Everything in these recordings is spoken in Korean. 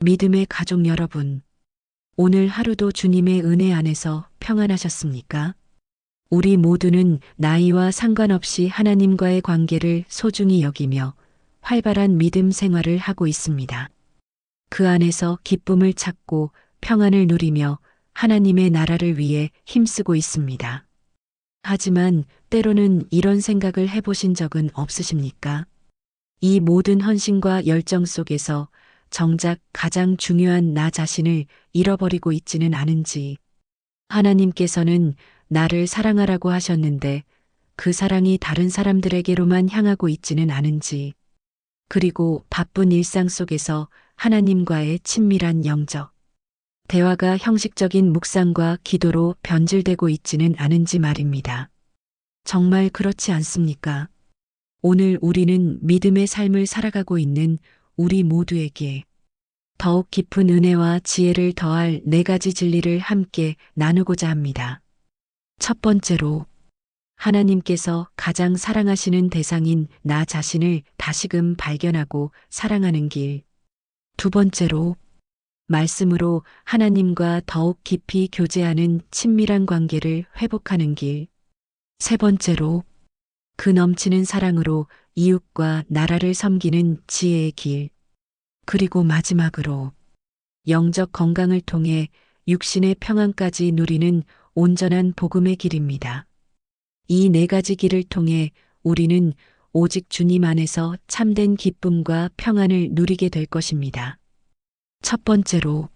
믿음의 가족 여러분, 오늘 하루도 주님의 은혜 안에서 평안하셨습니까? 우리 모두는 나이와 상관없이 하나님과의 관계를 소중히 여기며 활발한 믿음 생활을 하고 있습니다. 그 안에서 기쁨을 찾고 평안을 누리며 하나님의 나라를 위해 힘쓰고 있습니다. 하지만 때로는 이런 생각을 해보신 적은 없으십니까? 이 모든 헌신과 열정 속에서 정작 가장 중요한 나 자신을 잃어버리고 있지는 않은지, 하나님께서는 나를 사랑하라고 하셨는데 그 사랑이 다른 사람들에게로만 향하고 있지는 않은지, 그리고 바쁜 일상 속에서 하나님과의 친밀한 영적 대화가 형식적인 묵상과 기도로 변질되고 있지는 않은지 말입니다. 정말 그렇지 않습니까? 오늘 우리는 믿음의 삶을 살아가고 있는 우리 모두에게 더욱 깊은 은혜와 지혜를 더할 4가지 진리를 함께 나누고자 합니다. 첫 번째로, 하나님께서 가장 사랑하시는 대상인 나 자신을 다시금 발견하고 사랑하는 길. 두 번째로, 말씀으로 하나님과 더욱 깊이 교제하는 친밀한 관계를 회복하는 길. 세 번째로, 그 넘치는 사랑으로 이웃과 나라를 섬기는 지혜의 길. 그리고 마지막으로 영적 건강을 통해 육신의 평안까지 누리는 온전한 복음의 길입니다. 이 4가지 길을 통해 우리는 오직 주님 안에서 참된 기쁨과 평안을 누리게 될 것입니다. 첫 번째로,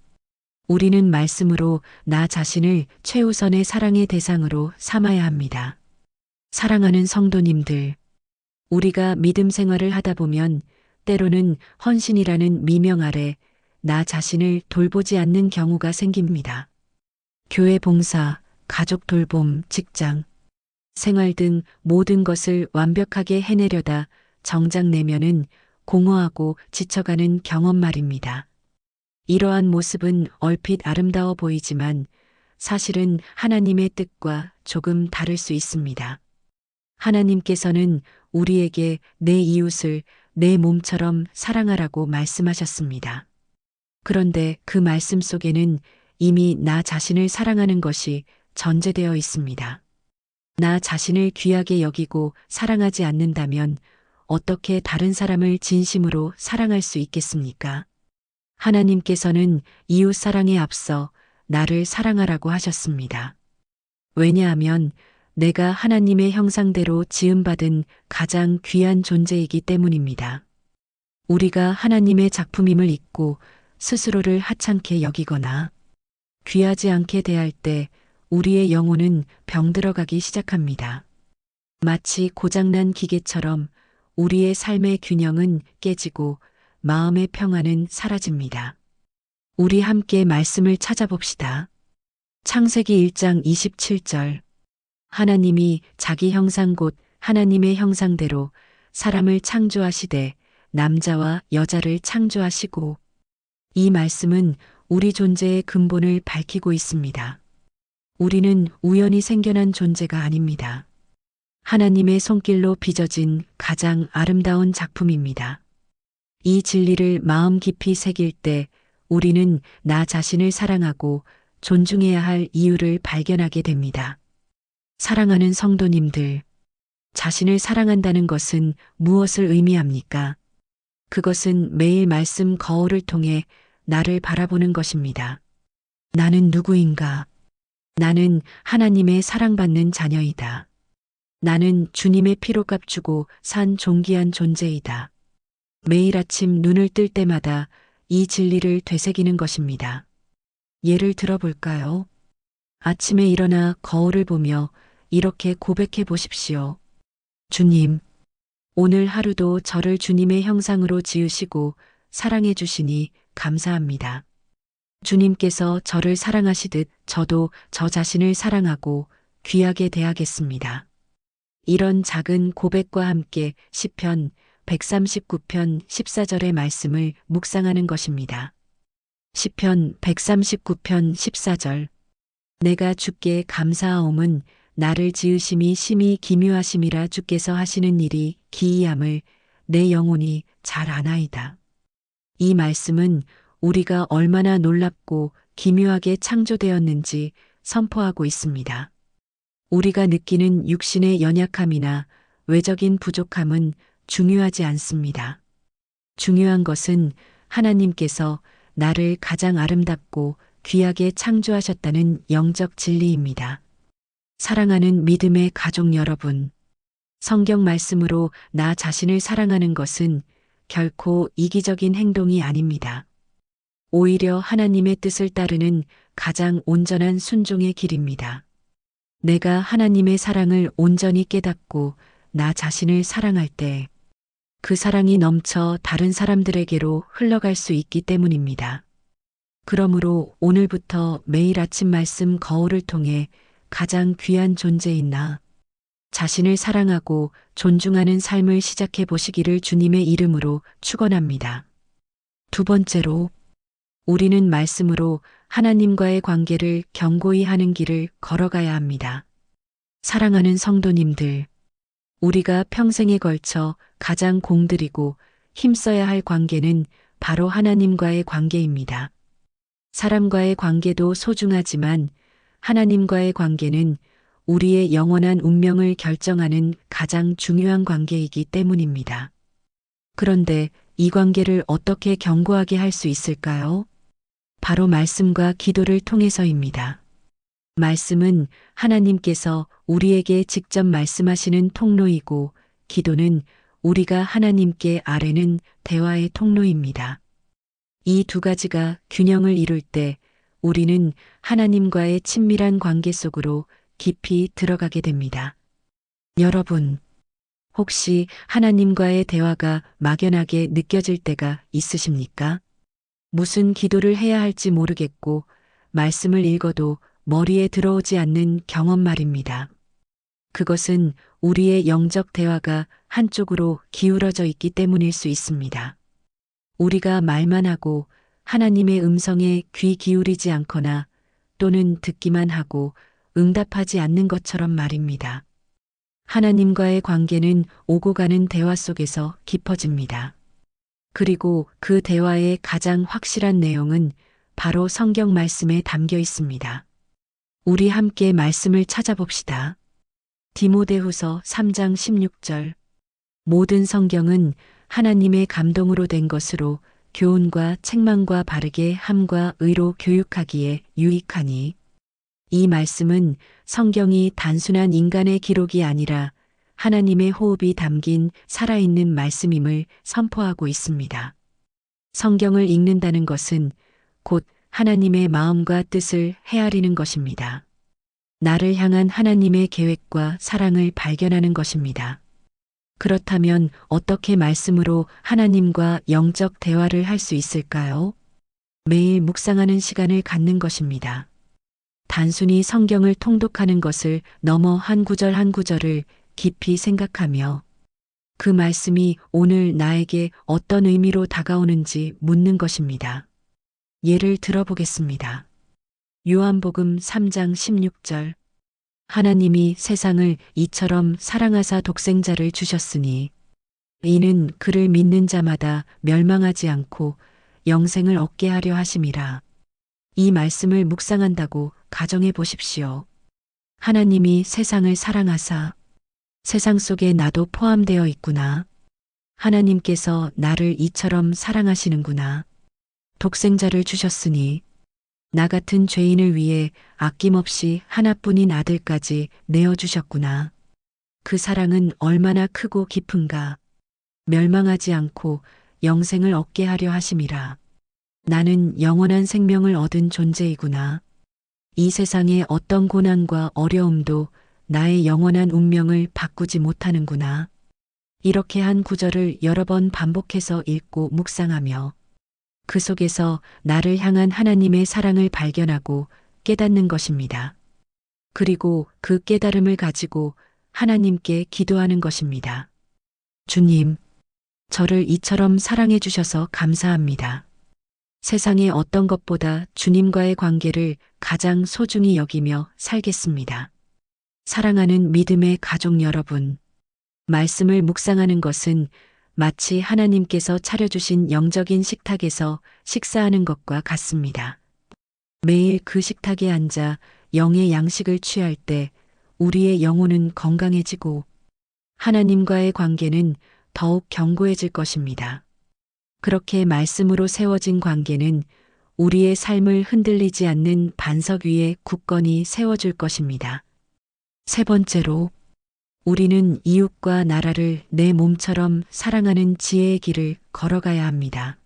우리는 말씀으로 나 자신을 최우선의 사랑의 대상으로 삼아야 합니다. 사랑하는 성도님들, 우리가 믿음 생활을 하다 보면 때로는 헌신이라는 미명 아래 나 자신을 돌보지 않는 경우가 생깁니다. 교회 봉사, 가족 돌봄, 직장, 생활 등 모든 것을 완벽하게 해내려다 정작 내면은 공허하고 지쳐가는 경험 말입니다. 이러한 모습은 얼핏 아름다워 보이지만 사실은 하나님의 뜻과 조금 다를 수 있습니다. 하나님께서는 우리에게 내 이웃을 내 몸처럼 사랑하라고 말씀하셨습니다. 그런데 그 말씀 속에는 이미 나 자신을 사랑하는 것이 전제되어 있습니다. 나 자신을 귀하게 여기고 사랑하지 않는다면 어떻게 다른 사람을 진심으로 사랑할 수 있겠습니까? 하나님께서는 이웃 사랑에 앞서 나를 사랑하라고 하셨습니다. 왜냐하면 내가 하나님의 형상대로 지음받은 가장 귀한 존재이기 때문입니다. 우리가 하나님의 작품임을 잊고 스스로를 하찮게 여기거나 귀하지 않게 대할 때 우리의 영혼은 병들어가기 시작합니다. 마치 고장난 기계처럼 우리의 삶의 균형은 깨지고 마음의 평안은 사라집니다. 우리 함께 말씀을 찾아봅시다. 창세기 1장 27절. 하나님이 자기 형상 곧 하나님의 형상대로 사람을 창조하시되 남자와 여자를 창조하시고. 이 말씀은 우리 존재의 근본을 밝히고 있습니다. 우리는 우연히 생겨난 존재가 아닙니다. 하나님의 손길로 빚어진 가장 아름다운 작품입니다. 이 진리를 마음 깊이 새길 때 우리는 나 자신을 사랑하고 존중해야 할 이유를 발견하게 됩니다. 사랑하는 성도님들, 자신을 사랑한다는 것은 무엇을 의미합니까? 그것은 매일 말씀 거울을 통해 나를 바라보는 것입니다. 나는 누구인가? 나는 하나님의 사랑받는 자녀이다. 나는 주님의 피로 값주고 산 존귀한 존재이다. 매일 아침 눈을 뜰 때마다 이 진리를 되새기는 것입니다. 예를 들어볼까요? 아침에 일어나 거울을 보며 이렇게 고백해 보십시오. 주님, 오늘 하루도 저를 주님의 형상으로 지으시고 사랑해 주시니 감사합니다. 주님께서 저를 사랑하시듯 저도 저 자신을 사랑하고 귀하게 대하겠습니다. 이런 작은 고백과 함께 시편 139편 14절의 말씀을 묵상하는 것입니다. 시편 139편 14절. 내가 주께 감사하옴은 나를 지으심이 심히 기묘하심이라 주께서 하시는 일이 기이함을 내 영혼이 잘 아나이다. 이 말씀은 우리가 얼마나 놀랍고 기묘하게 창조되었는지 선포하고 있습니다. 우리가 느끼는 육신의 연약함이나 외적인 부족함은 중요하지 않습니다. 중요한 것은 하나님께서 나를 가장 아름답고 귀하게 창조하셨다는 영적 진리입니다. 사랑하는 믿음의 가족 여러분, 성경 말씀으로 나 자신을 사랑하는 것은 결코 이기적인 행동이 아닙니다. 오히려 하나님의 뜻을 따르는 가장 온전한 순종의 길입니다. 내가 하나님의 사랑을 온전히 깨닫고 나 자신을 사랑할 때 그 사랑이 넘쳐 다른 사람들에게로 흘러갈 수 있기 때문입니다. 그러므로 오늘부터 매일 아침 말씀 거울을 통해 가장 귀한 존재인 나 자신을 사랑하고 존중하는 삶을 시작해 보시기를 주님의 이름으로 축원합니다. 두 번째로, 우리는 말씀으로 하나님과의 관계를 견고히 하는 길을 걸어가야 합니다. 사랑하는 성도님들, 우리가 평생에 걸쳐 가장 공들이고 힘써야 할 관계는 바로 하나님과의 관계입니다. 사람과의 관계도 소중하지만 하나님과의 관계는 우리의 영원한 운명을 결정하는 가장 중요한 관계이기 때문입니다. 그런데 이 관계를 어떻게 견고하게 할 수 있을까요? 바로 말씀과 기도를 통해서입니다. 말씀은 하나님께서 우리에게 직접 말씀하시는 통로이고, 기도는 우리가 하나님께 아뢰는 대화의 통로입니다. 이 두 가지가 균형을 이룰 때 우리는 하나님과의 친밀한 관계 속으로 깊이 들어가게 됩니다. 여러분, 혹시 하나님과의 대화가 막연하게 느껴질 때가 있으십니까? 무슨 기도를 해야 할지 모르겠고 말씀을 읽어도 머리에 들어오지 않는 경험 말입니다. 그것은 우리의 영적 대화가 한쪽으로 기울어져 있기 때문일 수 있습니다. 우리가 말만 하고 하나님의 음성에 귀 기울이지 않거나 또는 듣기만 하고 응답하지 않는 것처럼 말입니다. 하나님과의 관계는 오고 가는 대화 속에서 깊어집니다. 그리고 그 대화의 가장 확실한 내용은 바로 성경 말씀에 담겨 있습니다. 우리 함께 말씀을 찾아봅시다. 디모데후서 3장 16절. 모든 성경은 하나님의 감동으로 된 것으로 교훈과 책망과 바르게 함과 의로 교육하기에 유익하니. 이 말씀은 성경이 단순한 인간의 기록이 아니라 하나님의 호흡이 담긴 살아있는 말씀임을 선포하고 있습니다. 성경을 읽는다는 것은 곧 하나님의 마음과 뜻을 헤아리는 것입니다. 나를 향한 하나님의 계획과 사랑을 발견하는 것입니다. 그렇다면 어떻게 말씀으로 하나님과 영적 대화를 할 수 있을까요? 매일 묵상하는 시간을 갖는 것입니다. 단순히 성경을 통독하는 것을 넘어 한 구절 한 구절을 깊이 생각하며 그 말씀이 오늘 나에게 어떤 의미로 다가오는지 묻는 것입니다. 예를 들어보겠습니다. 요한복음 3장 16절. 하나님이 세상을 이처럼 사랑하사 독생자를 주셨으니 이는 그를 믿는 자마다 멸망하지 않고 영생을 얻게 하려 하심이라. 이 말씀을 묵상한다고 가정해 보십시오. 하나님이 세상을 사랑하사 세상 속에 나도 포함되어 있구나. 하나님께서 나를 이처럼 사랑하시는구나. 독생자를 주셨으니 나 같은 죄인을 위해 아낌없이 하나뿐인 아들까지 내어주셨구나. 그 사랑은 얼마나 크고 깊은가. 멸망하지 않고 영생을 얻게 하려 하심이라. 나는 영원한 생명을 얻은 존재이구나. 이 세상의 어떤 고난과 어려움도 나의 영원한 운명을 바꾸지 못하는구나. 이렇게 한 구절을 여러 번 반복해서 읽고 묵상하며 그 속에서 나를 향한 하나님의 사랑을 발견하고 깨닫는 것입니다. 그리고 그 깨달음을 가지고 하나님께 기도하는 것입니다. 주님, 저를 이처럼 사랑해 주셔서 감사합니다. 세상의 어떤 것보다 주님과의 관계를 가장 소중히 여기며 살겠습니다. 사랑하는 믿음의 가족 여러분, 말씀을 묵상하는 것은 마치 하나님께서 차려주신 영적인 식탁에서 식사하는 것과 같습니다. 매일 그 식탁에 앉아 영의 양식을 취할 때 우리의 영혼은 건강해지고 하나님과의 관계는 더욱 견고해질 것입니다. 그렇게 말씀으로 세워진 관계는 우리의 삶을 흔들리지 않는 반석 위에 굳건히 세워줄 것입니다. 세 번째로, 우리는 이웃과 나라를 내 몸처럼 사랑하는 지혜의 길을 걸어가야 합니다.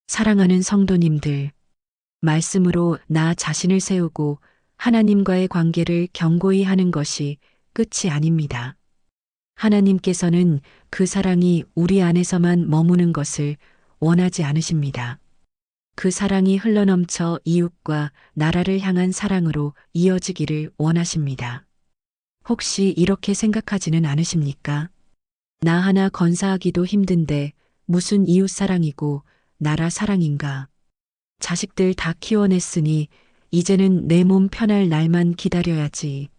사랑하는 성도님들, 말씀으로 나 자신을 세우고 하나님과의 관계를 견고히 하는 것이 끝이 아닙니다. 하나님께서는 그 사랑이 우리 안에서만 머무는 것을 원하지 않으십니다. 그 사랑이 흘러넘쳐 이웃과 나라를 향한 사랑으로 이어지기를 원하십니다. 혹시 이렇게 생각하지는 않으십니까? 나 하나 건사하기도 힘든데 무슨 이웃 사랑이고 나라 사랑인가? 자식들 다 키워냈으니 이제는 내 몸 편할 날만 기다려야지.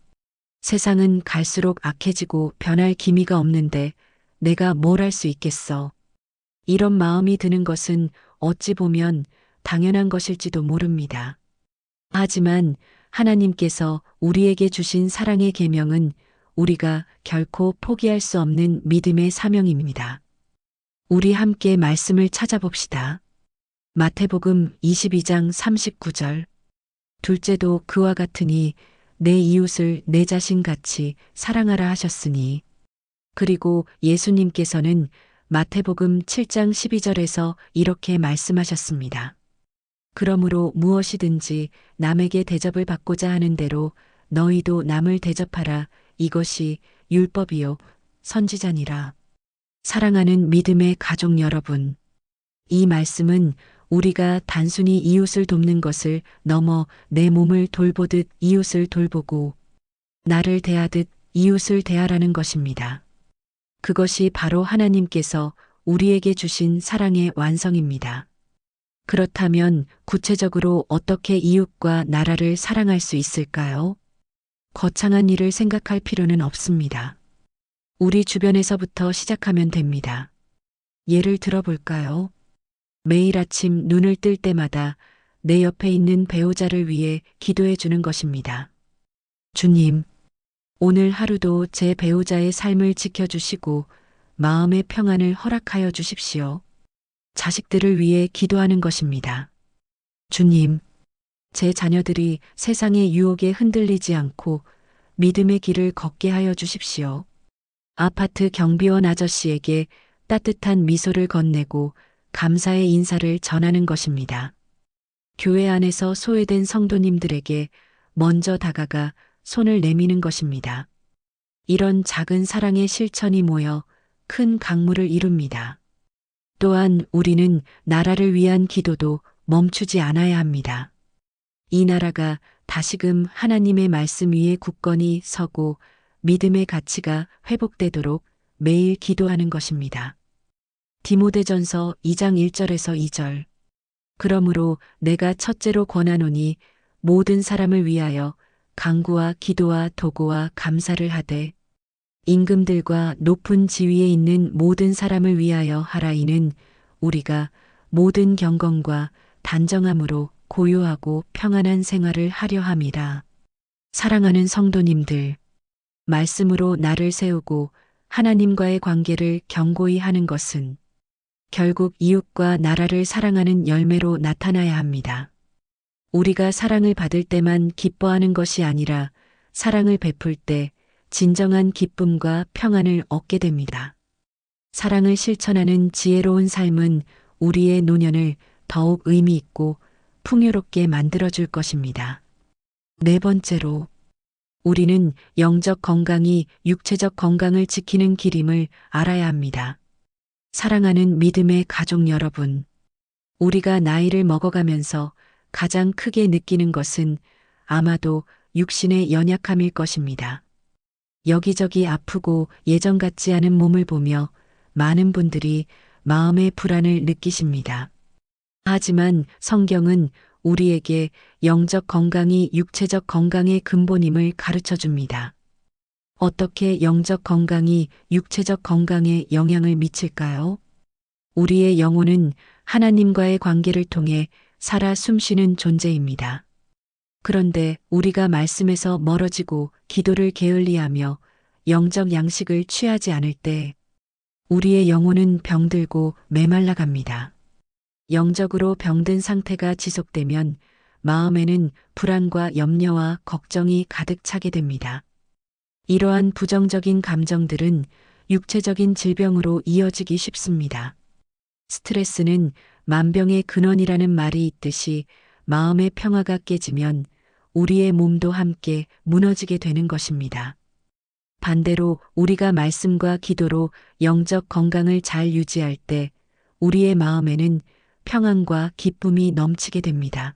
세상은 갈수록 악해지고 변할 기미가 없는데 내가 뭘 할 수 있겠어. 이런 마음이 드는 것은 어찌 보면 당연한 것일지도 모릅니다. 하지만 하나님께서 우리에게 주신 사랑의 계명은 우리가 결코 포기할 수 없는 믿음의 사명입니다. 우리 함께 말씀을 찾아봅시다. 마태복음 22장 39절. 둘째도 그와 같으니 내 이웃을 내 자신같이 사랑하라 하셨으니. 그리고 예수님께서는 마태복음 7장 12절에서 이렇게 말씀하셨습니다. 그러므로 무엇이든지 남에게 대접을 받고자 하는 대로 너희도 남을 대접하라. 이것이 율법이요 선지자니라. 사랑하는 믿음의 가족 여러분, 이 말씀은 우리가 단순히 이웃을 돕는 것을 넘어 내 몸을 돌보듯 이웃을 돌보고 나를 대하듯 이웃을 대하라는 것입니다. 그것이 바로 하나님께서 우리에게 주신 사랑의 완성입니다. 그렇다면 구체적으로 어떻게 이웃과 나라를 사랑할 수 있을까요? 거창한 일을 생각할 필요는 없습니다. 우리 주변에서부터 시작하면 됩니다. 예를 들어볼까요? 매일 아침 눈을 뜰 때마다 내 옆에 있는 배우자를 위해 기도해 주는 것입니다. 주님, 오늘 하루도 제 배우자의 삶을 지켜주시고 마음의 평안을 허락하여 주십시오. 자식들을 위해 기도하는 것입니다. 주님, 제 자녀들이 세상의 유혹에 흔들리지 않고 믿음의 길을 걷게 하여 주십시오. 아파트 경비원 아저씨에게 따뜻한 미소를 건네고 감사의 인사를 전하는 것입니다. 교회 안에서 소외된 성도님들에게 먼저 다가가 손을 내미는 것입니다. 이런 작은 사랑의 실천이 모여 큰 강물을 이룹니다. 또한 우리는 나라를 위한 기도도 멈추지 않아야 합니다. 이 나라가 다시금 하나님의 말씀 위에 굳건히 서고 믿음의 가치가 회복되도록 매일 기도하는 것입니다. 디모데전서 2장 1절에서 2절. 그러므로 내가 첫째로 권하노니 모든 사람을 위하여 간구와 기도와 도구와 감사를 하되 임금들과 높은 지위에 있는 모든 사람을 위하여 하라. 이는 우리가 모든 경건과 단정함으로 고요하고 평안한 생활을 하려 함이라. 사랑하는 성도님들, 말씀으로 나를 세우고 하나님과의 관계를 견고히 하는 것은 결국 이웃과 나라를 사랑하는 열매로 나타나야 합니다. 우리가 사랑을 받을 때만 기뻐하는 것이 아니라 사랑을 베풀 때 진정한 기쁨과 평안을 얻게 됩니다. 사랑을 실천하는 지혜로운 삶은 우리의 노년을 더욱 의미 있고 풍요롭게 만들어줄 것입니다. 네 번째로, 우리는 영적 건강이 육체적 건강을 지키는 길임을 알아야 합니다. 사랑하는 믿음의 가족 여러분, 우리가 나이를 먹어가면서 가장 크게 느끼는 것은 아마도 육신의 연약함일 것입니다. 여기저기 아프고 예전 같지 않은 몸을 보며 많은 분들이 마음의 불안을 느끼십니다. 하지만 성경은 우리에게 영적 건강이 육체적 건강의 근본임을 가르쳐 줍니다. 어떻게 영적 건강이 육체적 건강에 영향을 미칠까요? 우리의 영혼은 하나님과의 관계를 통해 살아 숨쉬는 존재입니다. 그런데 우리가 말씀에서 멀어지고 기도를 게을리하며 영적 양식을 취하지 않을 때 우리의 영혼은 병들고 메말라 갑니다. 영적으로 병든 상태가 지속되면 마음에는 불안과 염려와 걱정이 가득 차게 됩니다. 이러한 부정적인 감정들은 육체적인 질병으로 이어지기 쉽습니다. 스트레스는 만병의 근원이라는 말이 있듯이 마음의 평화가 깨지면 우리의 몸도 함께 무너지게 되는 것입니다. 반대로 우리가 말씀과 기도로 영적 건강을 잘 유지할 때 우리의 마음에는 평안과 기쁨이 넘치게 됩니다.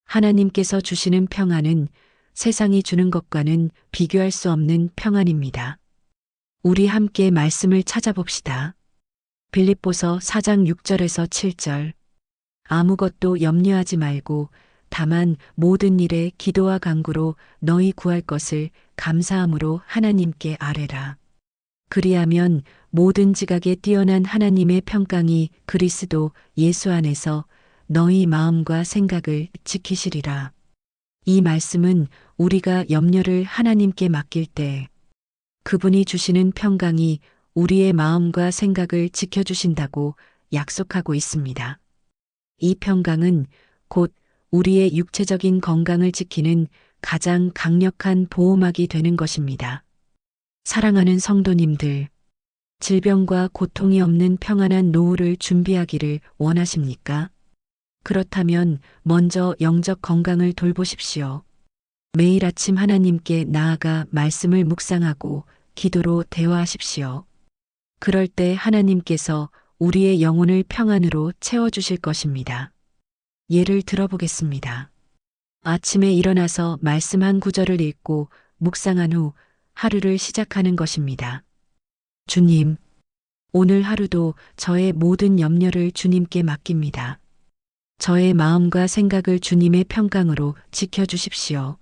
하나님께서 주시는 평안은 세상이 주는 것과는 비교할 수 없는 평안입니다. 우리 함께 말씀을 찾아봅시다. 빌립보서 4장 6절에서 7절. 아무것도 염려하지 말고 다만 모든 일에 기도와 간구로 너희 구할 것을 감사함으로 하나님께 아뢰라. 그리하면 모든 지각에 뛰어난 하나님의 평강이 그리스도 예수 안에서 너희 마음과 생각을 지키시리라. 이 말씀은 우리가 염려를 하나님께 맡길 때 그분이 주시는 평강이 우리의 마음과 생각을 지켜주신다고 약속하고 있습니다. 이 평강은 곧 우리의 육체적인 건강을 지키는 가장 강력한 보호막이 되는 것입니다. 사랑하는 성도님들, 질병과 고통이 없는 평안한 노후를 준비하기를 원하십니까? 그렇다면 먼저 영적 건강을 돌보십시오. 매일 아침 하나님께 나아가 말씀을 묵상하고 기도로 대화하십시오. 그럴 때 하나님께서 우리의 영혼을 평안으로 채워주실 것입니다. 예를 들어보겠습니다. 아침에 일어나서 말씀 한 구절을 읽고 묵상한 후 하루를 시작하는 것입니다. 주님, 오늘 하루도 저의 모든 염려를 주님께 맡깁니다. 저의 마음과 생각을 주님의 평강으로 지켜주십시오.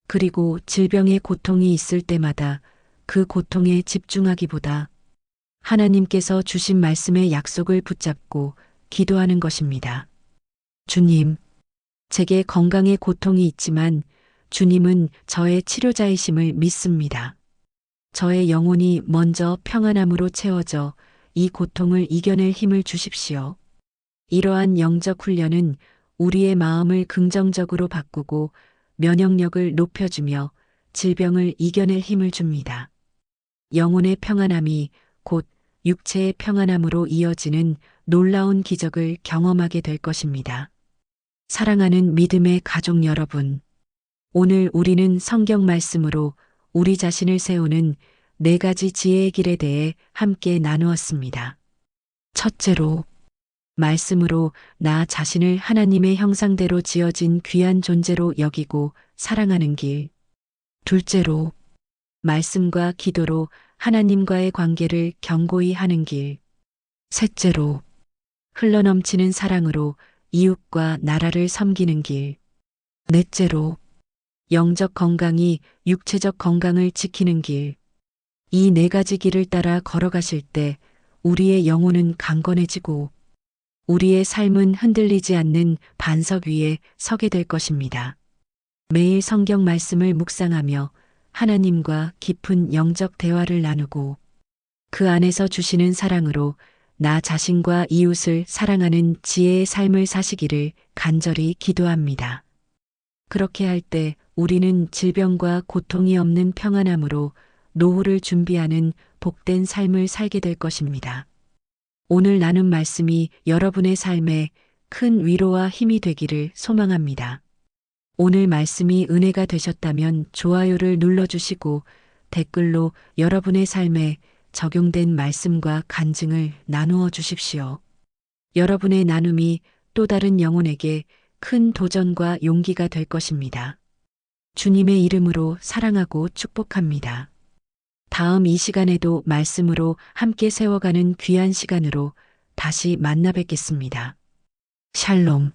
그리고 질병의 고통이 있을 때마다 그 고통에 집중하기보다 하나님께서 주신 말씀의 약속을 붙잡고 기도하는 것입니다. 주님, 제게 건강의 고통이 있지만 주님은 저의 치료자이심을 믿습니다. 저의 영혼이 먼저 평안함으로 채워져 이 고통을 이겨낼 힘을 주십시오. 이러한 영적 훈련은 우리의 마음을 긍정적으로 바꾸고 면역력을 높여주며 질병을 이겨낼 힘을 줍니다. 영혼의 평안함이 곧 육체의 평안함으로 이어지는 놀라운 기적을 경험하게 될 것입니다. 사랑하는 믿음의 가족 여러분, 오늘 우리는 성경 말씀으로 우리 자신을 세우는 4가지 지혜의 길에 대해 함께 나누었습니다. 첫째로, 말씀으로 나 자신을 하나님의 형상대로 지어진 귀한 존재로 여기고 사랑하는 길. 둘째로, 말씀과 기도로 하나님과의 관계를 견고히 하는 길. 셋째로, 흘러넘치는 사랑으로 이웃과 나라를 섬기는 길. 넷째로, 영적 건강이 육체적 건강을 지키는 길. 이 4가지 길을 따라 걸어가실 때 우리의 영혼은 강건해지고 우리의 삶은 흔들리지 않는 반석 위에 서게 될 것입니다. 매일 성경 말씀을 묵상하며 하나님과 깊은 영적 대화를 나누고 그 안에서 주시는 사랑으로 나 자신과 이웃을 사랑하는 지혜의 삶을 사시기를 간절히 기도합니다. 그렇게 할 때 우리는 질병과 고통이 없는 평안함으로 노후를 준비하는 복된 삶을 살게 될 것입니다. 오늘 나눈 말씀이 여러분의 삶에 큰 위로와 힘이 되기를 소망합니다. 오늘 말씀이 은혜가 되셨다면 좋아요를 눌러주시고 댓글로 여러분의 삶에 적용된 말씀과 간증을 나누어 주십시오. 여러분의 나눔이 또 다른 영혼에게 큰 도전과 용기가 될 것입니다. 주님의 이름으로 사랑하고 축복합니다. 다음 이 시간에도 말씀으로 함께 세워가는 귀한 시간으로 다시 만나 뵙겠습니다. 샬롬.